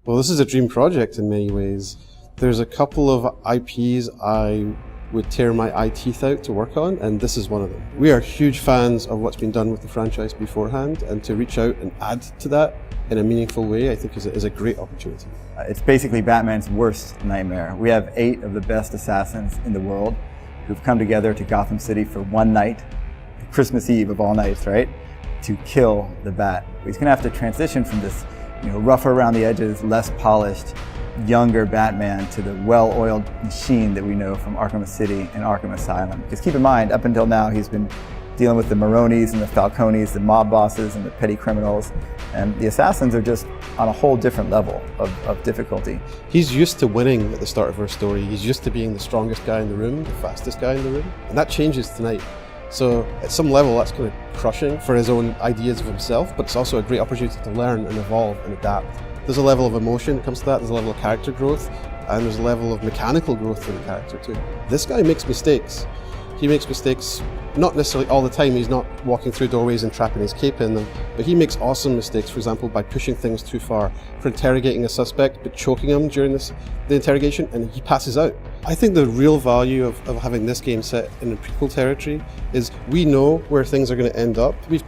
Well, this is a dream project in many ways. There's a couple of IPs I would tear my eye teeth out to work on, and this is one of them. We are huge fans of what's been done with the franchise beforehand, and to reach out and add to that in a meaningful way, I think is a great opportunity. It's basically Batman's worst nightmare. We have 8 of the best assassins in the world who've come together to Gotham City for one night, Christmas Eve of all nights, right? To kill the Bat. He's gonna have to transition from this, rougher around the edges, less polished, younger Batman to the well-oiled machine that we know from Arkham City and Arkham Asylum. Because keep in mind, up until now, he's been dealing with the Maronis and the Falcones, the mob bosses and the petty criminals. And the assassins are just on a whole different level of difficulty. He's used to winning at the start of our story. He's used to being the strongest guy in the room, the fastest guy in the room. And that changes tonight. So at some level, that's kind of crushing for his own ideas of himself, but it's also a great opportunity to learn and evolve and adapt. There's a level of emotion that comes to that, there's a level of character growth, and there's a level of mechanical growth for the character too. This guy makes mistakes. He makes mistakes, not necessarily all the time. He's not walking through doorways and trapping his cape in them, but he makes awesome mistakes, for example, by pushing things too far, for interrogating a suspect, but choking him during the interrogation, and he passes out. I think the real value of having this game set in the prequel territory is we know where things are going to end up. We've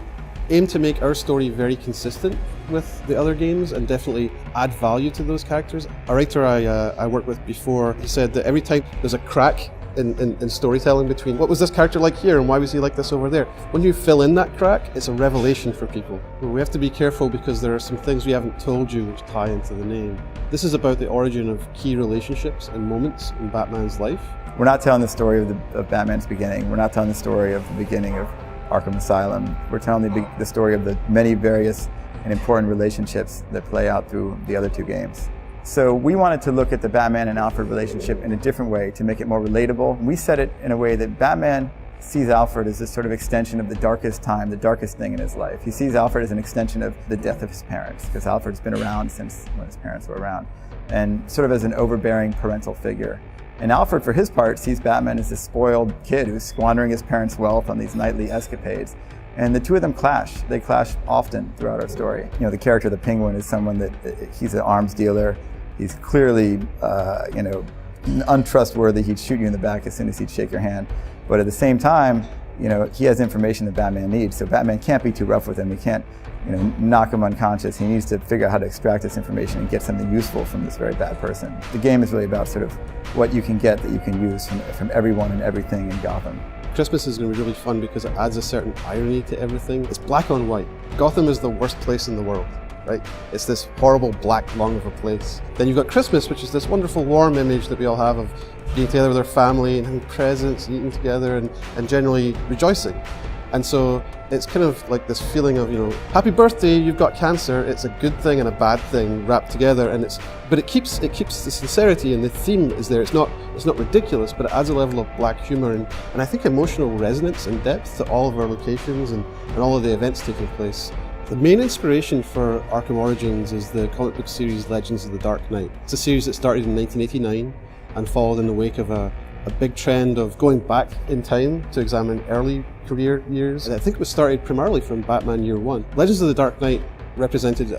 aimed to make our story very consistent with the other games and definitely add value to those characters. A writer I worked with before, he said that every time there's a crack in storytelling between what was this character like here and why was he like this over there, when you fill in that crack, it's a revelation for people. We have to be careful because there are some things we haven't told you which tie into the name. This is about the origin of key relationships and moments in Batman's life. We're not telling the story of Batman's beginning. We're not telling the story of the beginning of Arkham Asylum. We're telling the story of the many various and important relationships that play out through the other 2 games. So we wanted to look at the Batman and Alfred relationship in a different way to make it more relatable. We set it in a way that Batman sees Alfred as this sort of extension of the darkest time, the darkest thing in his life. He sees Alfred as an extension of the death of his parents, because Alfred's been around since when his parents were around, and sort of as an overbearing parental figure. And Alfred, for his part, sees Batman as this spoiled kid who's squandering his parents' wealth on these nightly escapades. And the 2 of them clash. They clash often throughout our story. The character of the Penguin is someone that, he's an arms dealer. He's clearly, untrustworthy. He'd shoot you in the back as soon as he'd shake your hand. But at the same time, he has information that Batman needs. So Batman can't be too rough with him. He can't, knock him unconscious. He needs to figure out how to extract this information and get something useful from this very bad person. The game is really about sort of what you can get that you can use from everyone and everything in Gotham. Christmas is going to be really fun because it adds a certain irony to everything. It's black on white. Gotham is the worst place in the world, right? It's this horrible black lung of a place. Then you've got Christmas, which is this wonderful warm image that we all have of being together with our family and having presents and eating together and generally rejoicing. And so it's kind of like this feeling of, happy birthday, you've got cancer. It's a good thing and a bad thing wrapped together, but it keeps the sincerity, and the theme is there. It's not ridiculous, but it adds a level of black humor and I think emotional resonance and depth to all of our locations and all of the events taking place. The main inspiration for Arkham Origins is the comic book series Legends of the Dark Knight. It's a series that started in 1989 and followed in the wake of a big trend of going back in time to examine early career years. And I think it was started primarily from Batman Year One. Legends of the Dark Knight represented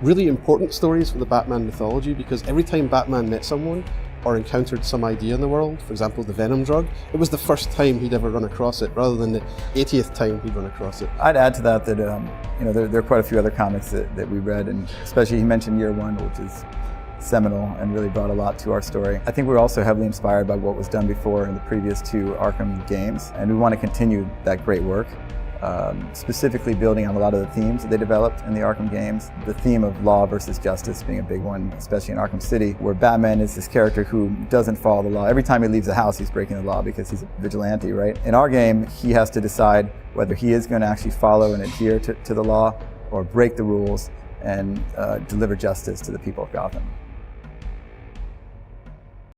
really important stories for the Batman mythology because every time Batman met someone or encountered some idea in the world, for example the Venom drug, it was the first time he'd ever run across it rather than the 80th time he'd run across it. I'd add to that there are quite a few other comics that we read, and especially he mentioned Year One, which is seminal and really brought a lot to our story. I think we're also heavily inspired by what was done before in the previous 2 Arkham games, and we want to continue that great work, specifically building on a lot of the themes that they developed in the Arkham games. The theme of law versus justice being a big one, especially in Arkham City, where Batman is this character who doesn't follow the law. Every time he leaves the house, he's breaking the law because he's a vigilante, right? In our game, he has to decide whether he is going to actually follow and adhere to the law or break the rules and deliver justice to the people of Gotham.